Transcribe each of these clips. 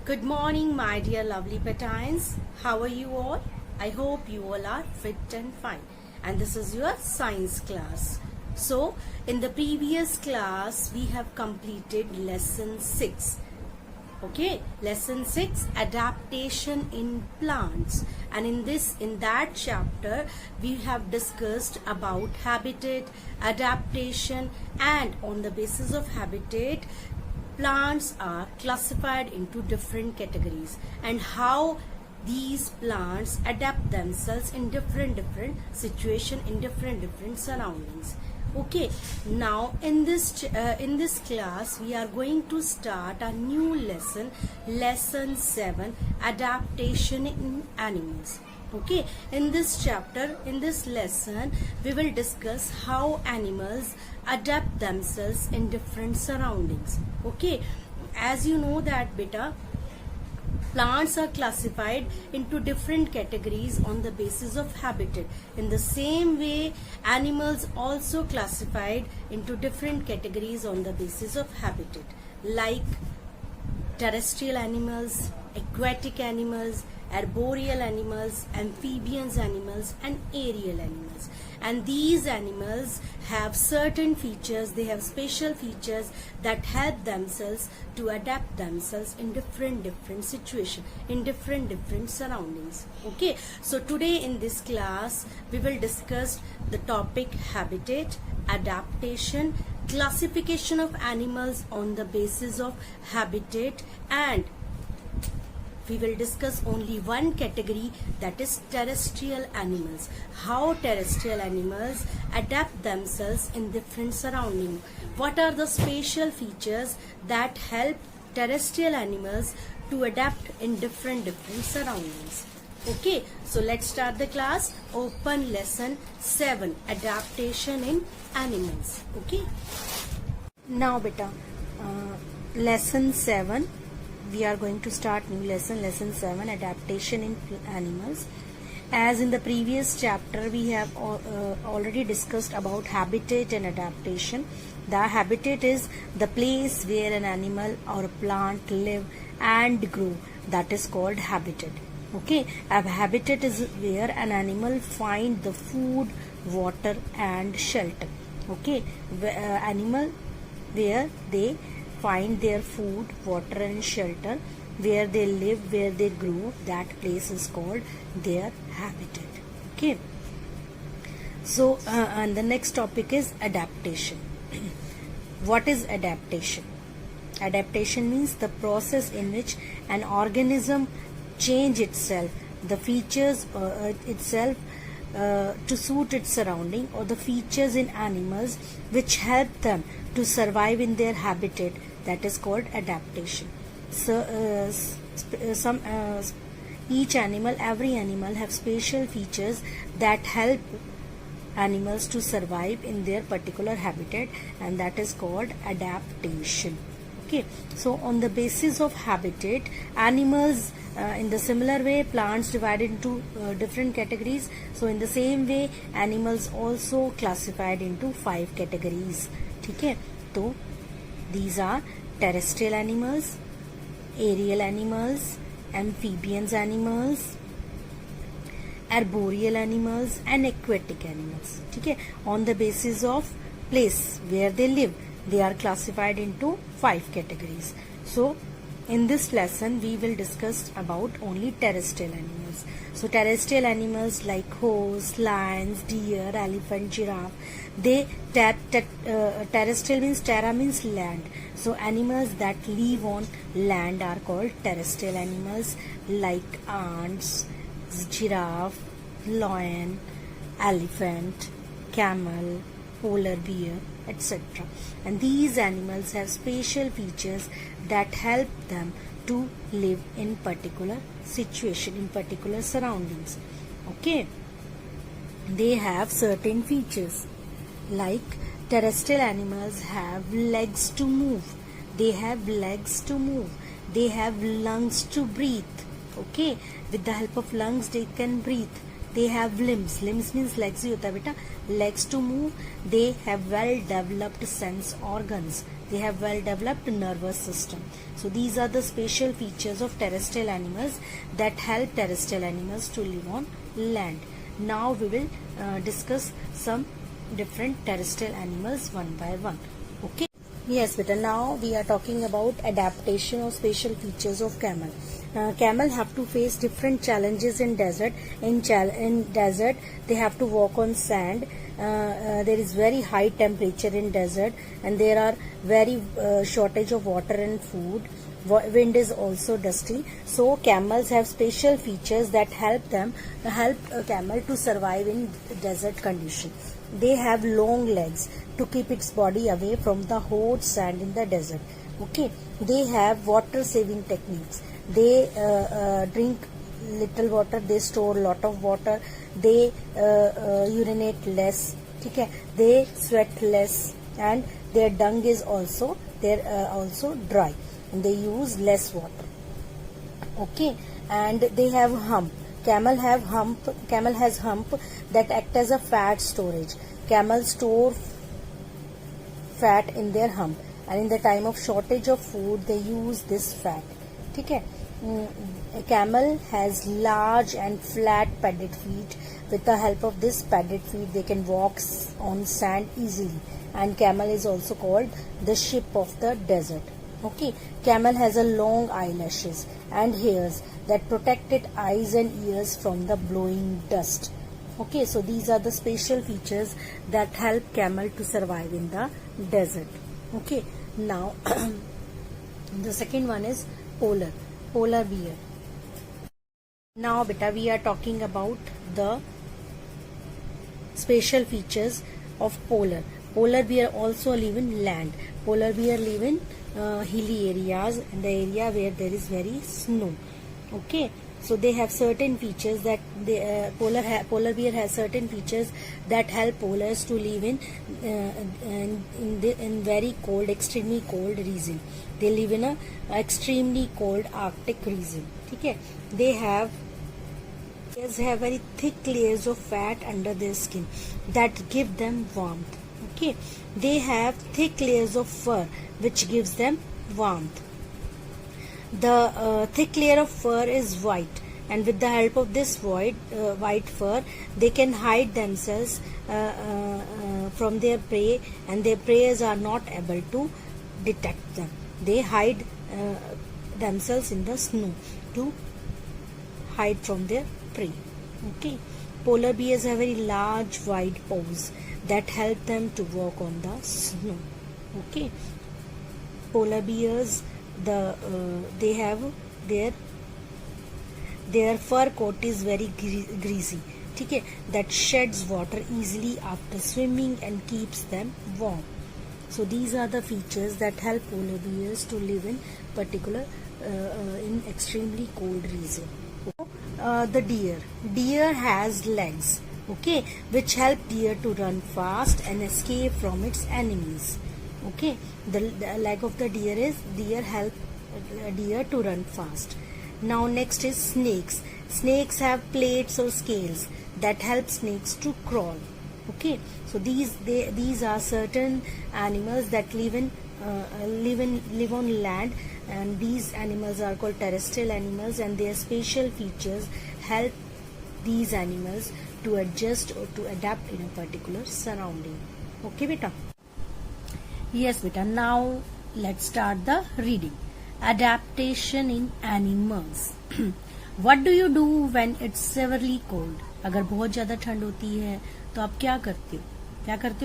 Good morning, my dear lovely Patines. How are you all? I hope you all are fit and fine. And this is your science class. So, in the previous class, we have completed lesson 6. Okay, lesson 6, adaptation in plants. And in that chapter, we have discussed about habitat, adaptation, and on the basis of habitat, plants are classified into different categories and how these plants adapt themselves in different situation, in different surroundings. Okay, now in this class we are going to start a new lesson 7, adaptation in animals. Okay, in this chapter, in this lesson, we will discuss how animals adapt themselves in different surroundings. Okay, as you know that beta, plants are classified into different categories on the basis of habitat. In the same way, animals also classified into different categories on the basis of habitat, like terrestrial animals, aquatic animals, arboreal animals, amphibians animals, and aerial animals. And these animals have certain features, they have special features that help themselves to adapt themselves in different situations, in different surroundings. Okay, so today in this class we will discuss the topic habitat, adaptation, classification of animals on the basis of habitat, and we will discuss only one category, that is terrestrial animals. How terrestrial animals adapt themselves in different surroundings. What are the special features that help terrestrial animals to adapt in different surroundings. Okay, so let's start the class. Open lesson 7, adaptation in animals. Okay. Now beta, lesson 7. We are going to start new lesson 7, adaptation in animals. As in the previous chapter, we have already discussed about habitat and adaptation. The habitat is the place where an animal or a plant live and grow. That is called habitat. Okay, a habitat is where an animal find the food, water, and shelter. Okay, animal where they find their food, water, and shelter, where they live, where they grow, that place is called their habitat. Okay, so and the next topic is adaptation. What is adaptation? Adaptation means the process in which an organism change itself, the features itself to suit its surrounding, or the features in animals which help them to survive in their habitat, that is called adaptation. So every animal have special features that help animals to survive in their particular habitat, and that is called adaptation. Okay, so on the basis of habitat, animals in the similar way, plants divided into different categories. So in the same way, animals also classified into 5 categories. Okay, so these are terrestrial animals, aerial animals, amphibians animals, arboreal animals, and aquatic animals. Okay, on the basis of place where they live, they are classified into 5 categories. So in this lesson we will discuss about only terrestrial animals. So terrestrial animals like horse, lions, deer, elephant, giraffe, they terrestrial means, terra means land. So animals that live on land are called terrestrial animals, like ants, giraffe, lion, elephant, camel, polar bear, etc. And these animals have special features that help them to live in particular situation, in particular surroundings. Okay, they have certain features, like terrestrial animals have legs to move, they have legs to move, they have lungs to breathe. Okay, with the help of lungs they can breathe. they have limbs. Limbs means legs ही होता है बेटा. Legs to move. They have well developed sense organs. They have well developed nervous system. So these are the special features of terrestrial animals that help terrestrial animals to live on land. Now we will discuss some different terrestrial animals one by one. Okay. Yes, beta. Now we are talking about adaptation or special features of camel. Camel have to face different challenges in desert. In desert, they have to walk on sand. There is very high temperature in desert, and there are very shortage of water and food. Wind is also dusty, so camels have special features that help a camel to survive in desert condition. They have long legs to keep its body away from the hot sand in the desert. Okay, they have water saving techniques. They drink little water, they store lot of water, they urinate less. Okay, they sweat less, and their dung is also dry, and they use less water. Okay, and they have hump. Camel has hump that act as a fat storage. Camels store fat in their hump, and in the time of shortage of food they use this fat. ठीक है. A camel has large and flat padded feet. With the help of this padded feet they can walk on sand easily, and camel is also called the ship of the desert. Okay, camel has a long eyelashes and hairs that protect its eyes and ears from the blowing dust. Okay, so these are the special features that help camel to survive in the desert. Okay, now the second one is polar bear. Now beta, we are talking about the special features of polar bear. Also live in land. Polar bear live in hilly areas, and the area where there is very snow. Okay, so they have certain features that polar bear has certain features that help polars to live in very cold, extremely cold region. They live in a extremely cold Arctic region. Okay, they have very thick layers of fat under their skin that give them warmth. Okay, they have thick layers of fur which gives them warmth. The thick layer of fur is white, and with the help of this white fur they can hide themselves from their prey, and their preyers are not able to detect them. They hide themselves in the snow to hide from their prey. Okay, polar bears have very large wide paws that help them to walk on the snow. Okay, polar bears, they have their fur coat is very greasy. Okay, that sheds water easily after swimming and keeps them warm. So these are the features that help polar bears to live in particular in extremely cold region. The deer has legs, okay, which help deer to run fast and escape from its enemies. Okay, the leg of the deer help deer to run fast. Now next is snakes. Snakes have plates or scales that help snakes to crawl. Okay, so these are certain animals that live on land, and these animals are called terrestrial animals, and their special features help these animals to adjust or to adapt in a particular surrounding. Okay beta. Yes beta, now let's start the reading. Adaptation in animals. What do you do when it's severely cold? अगर बहुत ज्यादा ठंड होती है तो आप क्या करते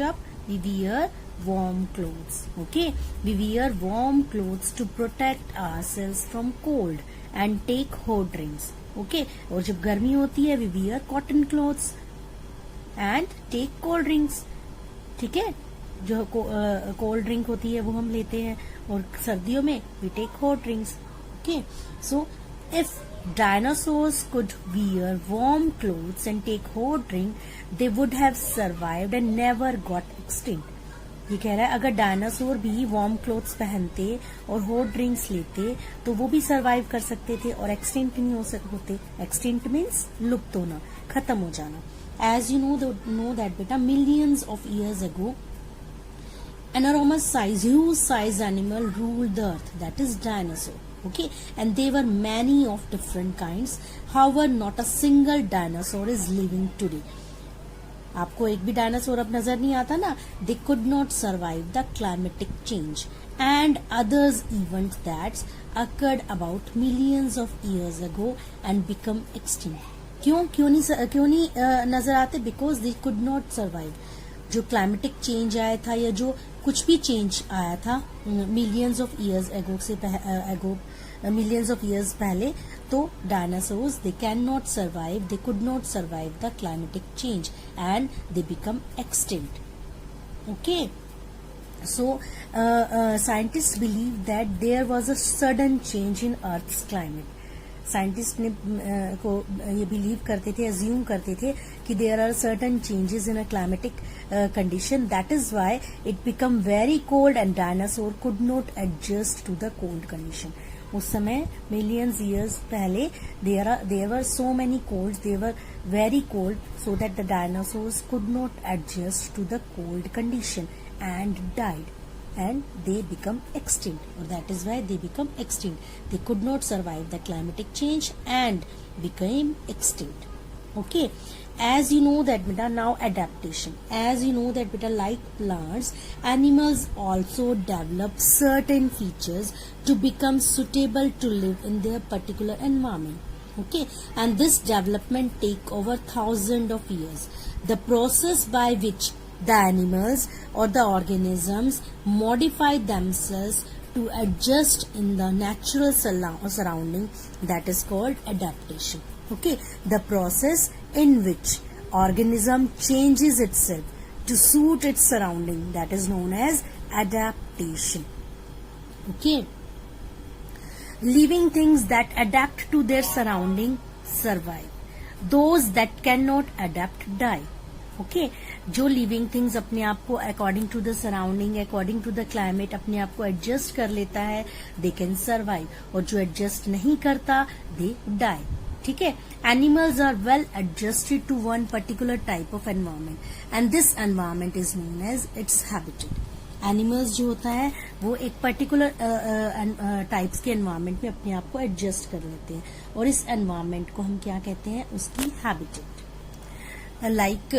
हो आप? We wear warm clothes. Okay, we wear warm clothes to protect ourselves from cold and take hot drinks. Okay, और जब गर्मी होती है we wear cotton clothes and take cold drinks. ठीक है, जो कोल्ड ड्रिंक होती है वो हम लेते हैं, और सर्दियों में we take hot drinks. Okay, so if dinosaurs could wear warm clothes and take hot drink, they would have survived and never got extinct. ये कह रहा है अगर डायनासोर भी वार्म क्लोथ्स पहनते और हॉट ड्रिंक्स लेते तो वो भी सरवाइव कर सकते थे और एक्सटिंक्ट नहीं होते. एक्सटिंक्ट मीन्स लुप्त होना, खत्म हो जाना. एज यू नो दैट बेटा millions of years ago enormous size, huge size animal ruled the earth, that is dinosaur. Okay, and there were many of different kinds. However, not a single dinosaur is living today. आपको एक भी dinosaur अब नजर नहीं आता ना. They could not survive the climatic change and others events that occurred about millions of years ago and become extinct. क्यों नहीं नजर आते? Because they could not survive. जो क्लाइमेटिक चेंज आया था या जो कुछ भी चेंज आया था मिलियंस ऑफ इयर्स पहले, तो dinosaurs they can not survive, they could not survive the climatic change and they become extinct. Okay, so scientist believe that there was a sudden change in earth's climate. Scientist ने को ये believe करते थे, assume करते थे कि there are certain changes in a climatic condition, that is why it become very cold and dinosaur could not adjust to the cold condition. उस समय मिलियंस ईयर्स पहले there were so many cold, they were very cold, so that the dinosaurs could not adjust to the cold condition and died and they become extinct, or that is why they become extinct. They could not survive the climatic change and became extinct. Okay, as you know that beta, now adaptation. As you know that beta, like plants, animals also develop certain features to become suitable to live in their particular environment. Okay, and this development take over thousands of years. The process by which the animals or the organisms modify themselves to adjust in the natural surrounding, that is called adaptation. Okay, the process in which organism changes itself to suit its surrounding, that is known as adaptation. Okay, living things that adapt to their surrounding survive. Those that cannot adapt die. Okay, जो living things अपने आप को according to the surrounding, according to the climate अपने आप को adjust कर लेता है, दे कैन सर्वाइव, और जो एडजस्ट नहीं करता दे डाई. ठीक है, animals are well adjusted to one particular type of environment and this environment is known as its habitat. Animals जो होता है वो एक पर्टिकुलर टाइप्स के एनवायरमेंट में अपने आप को एडजस्ट कर लेते हैं और इस एनवायरमेंट को हम क्या कहते हैं? उसकी habitat. Like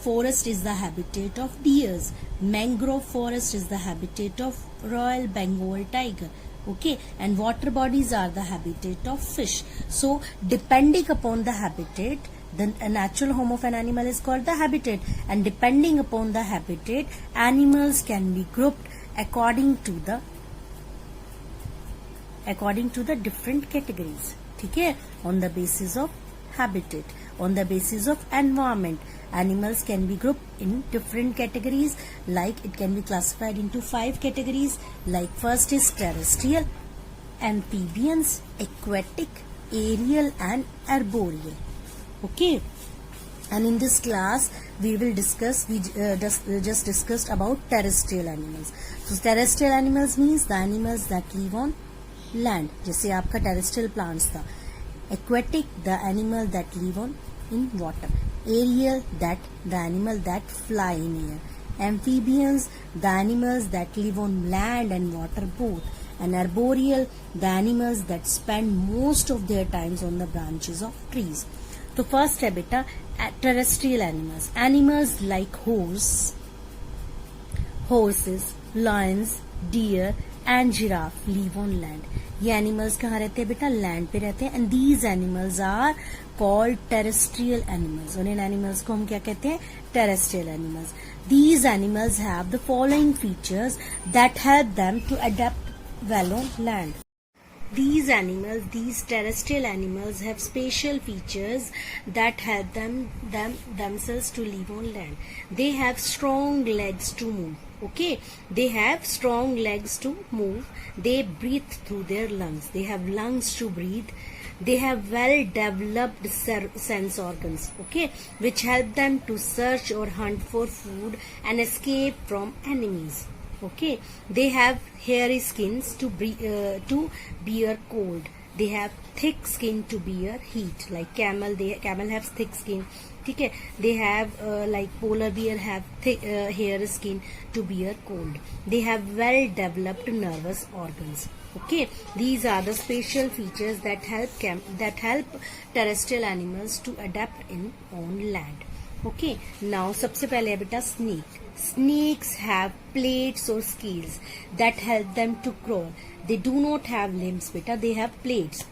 forest is the habitat of deers, mangrove forest is the habitat of Royal Bengal tiger. Okay, and water bodies are the habitat of fish. So depending upon the habitat, the natural home of an animal is called the habitat, and depending upon the habitat, animals can be grouped according to the different categories. ठीक है, on the basis of habitat, on the basis of environment, animals can be grouped in different categories. Like it can be classified into 5 categories. Like first is terrestrial, amphibians, aquatic, aerial and arboreal. Okay, and in this class we will discuss, just discussed about terrestrial animals. So terrestrial animals means the animals that live on land, जैसे आपका terrestrial plants था. Aquatic, the animal that live in water. Aerial, that the animal that fly in air. Amphibians, the animals that live on land and water both. And arboreal, the animals that spend most of their times on the branches of trees. So first है बेटा terrestrial animals. Animals like horses, lions, deer and giraffe live on land. ये animals कहाँ रहते हैं बेटा? Land पे रहते हैं. And these animals are called terrestrial animals. और इन एनिमल्स को हम क्या कहते हैं? Terrestrial animals. These animals have the following features that help them to adapt well on land. These terrestrial animals have special features that help themselves to live on land. They have strong legs to move. Okay, they have strong legs to move. They breathe through their lungs. They have lungs to breathe. They have well developed sense organs, okay, which help them to search or hunt for food and escape from enemies. Okay, they have hairy skins to bear cold. They have thick skin to bear heat. Like camel have thick skin. Okay, they have like polar bear have thick hair skin to bear cold. They have well developed nervous organs. Okay, these are the special features that help terrestrial animals to adapt in on land. Okay, now सबसे पहले है बेटा snake. Snakes have plates or scales that help them to crawl. They do not have limbs, beta. They have plates.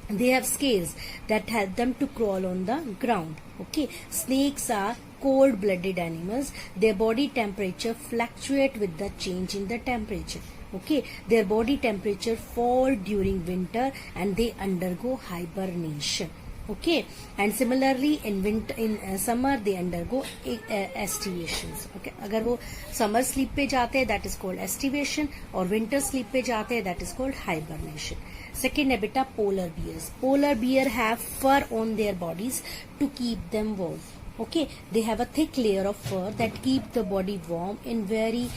They have scales that help them to crawl on the ground. Okay, snakes are cold-blooded animals. Their body temperature fluctuate with the change in the temperature. Okay, their body temperature fall during winter and they undergo hibernation. Okay, and similarly in summer they undergo estivations. Okay, अगर वो summer sleep पे जाते हैं that is called estivation और winter sleep पे जाते हैं that is called hibernation. Second है बेटा polar bears. Polar bear have fur on their bodies to keep them warm. Okay, they have a thick layer of fur that keep the body warm in very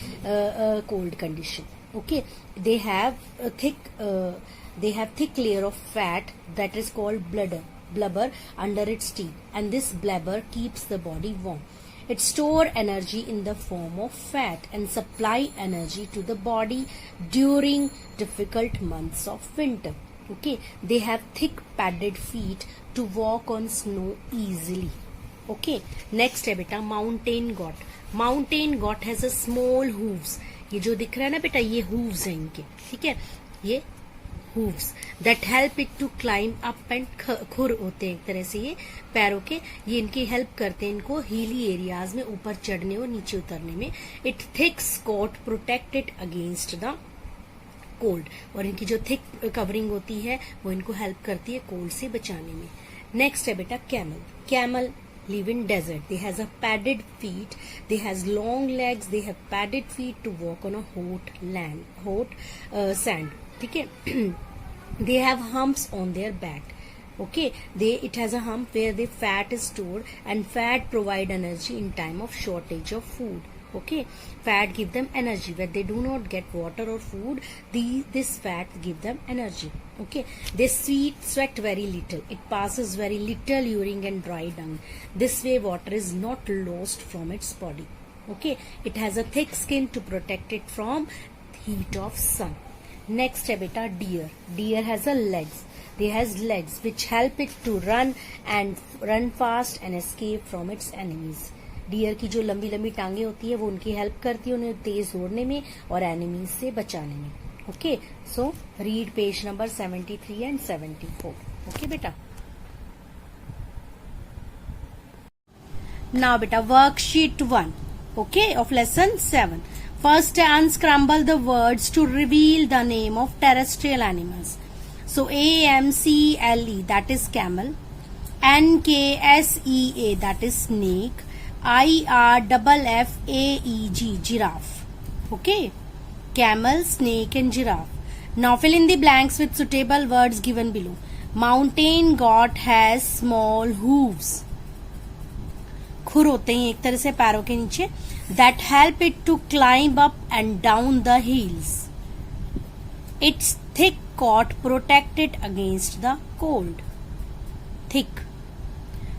cold condition. Okay, they have a thick layer of fat that is called blubber under its teeth, and this blubber keeps the body warm. It store energy in the form of fat and supply energy to the body during difficult months of winter. Okay, they have thick padded feet to walk on snow easily. Okay, next है बेटा mountain goat. Mountain goat has a small hooves. ये जो दिख रहा है ना बेटा ये hooves हैं इनके, ठीक है, ये hooves that help it to climb up and खुर होते हैं एक तरह से ये पैरों के, ये इनकी हेल्प करते हैं इनको हिली एरियाज में ऊपर चढ़ने और नीचे उतरने में. It thick coat protect it against the cold, और इनकी जो थिक कवरिंग होती है वो इनको हेल्प करती है कोल्ड से बचाने में. नेक्स्ट है बेटा camel. Camel live in desert. They has a padded feet. They has long legs. They have padded feet to walk on a hot sand. ठीक है. They have humps on their back. Okay, it has a hump where the fat is stored, and fat provide energy in time of shortage of food. Okay, fat give them energy when they do not get water or food. This fat give them energy. Okay, they sweat very little. It passes very little urine and dry dung. This way water is not lost from its body. Okay, it has a thick skin to protect it from heat of sun. Next है बेटा deer. Deer has a legs. They has legs which help it to run fast and escape from its enemies. Deer की जो लंबी लंबी टांगे होती है वो उनकी हेल्प करती है उन्हें तेज दौड़ने में और एनिमीज से बचाने में. Okay, so read page number 73 and 74. Okay बेटा. नाउ बेटा worksheet 1 okay of lesson 7. First unscramble the words to reveal the name of terrestrial animals. So AMCLE that is camel, NKSEA that is snake, IRFFAEG giraffe. Okay, camel, snake and giraffe. Now fill in the blanks with suitable words given below. Mountain goat has small hooves. खुर होते हैं एक तरह से पैरों के नीचे. That help it to climb up and down the hills. Its thick coat protect it against the cold. Thick.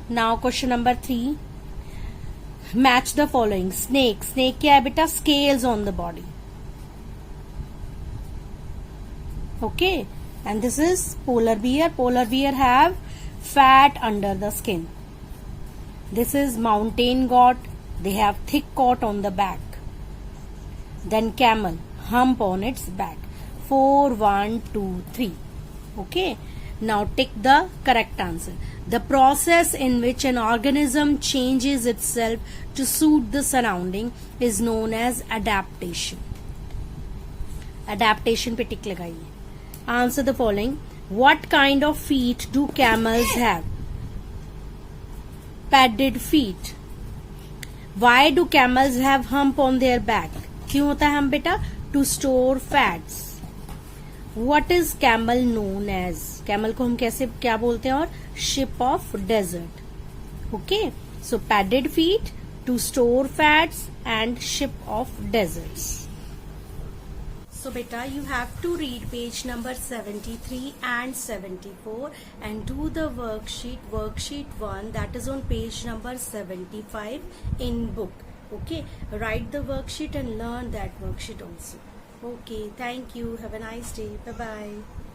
Now question number 3. Match the following. Snake. Snake क्या है बेटा? Scales on the body. Okay. And this is polar bear. Polar bear have fat under the skin. This is mountain goat. They have thick coat on the back. Then camel. Hump on its back. 4, 1, 2, 3. Okay. Now tick the correct answer. The process in which an organism changes itself to suit the surrounding is known as adaptation. Adaptation पे tick लगाइए. Answer the following. What kind of feet do camels have? Padded feet. Why do camels have hump on their back? क्यों होता है हम बेटा? To store fats. What is camel known as? Camel को हम कैसे क्या बोलते हैं? और ship of desert. Okay, so padded feet, to store fats, and ship of deserts. So beta, you have to read page number 73 and 74 and do the worksheet 1, that is on page number 75 in book. Okay, write the worksheet and learn that worksheet also. Okay, thank you. Have a nice day. Bye bye.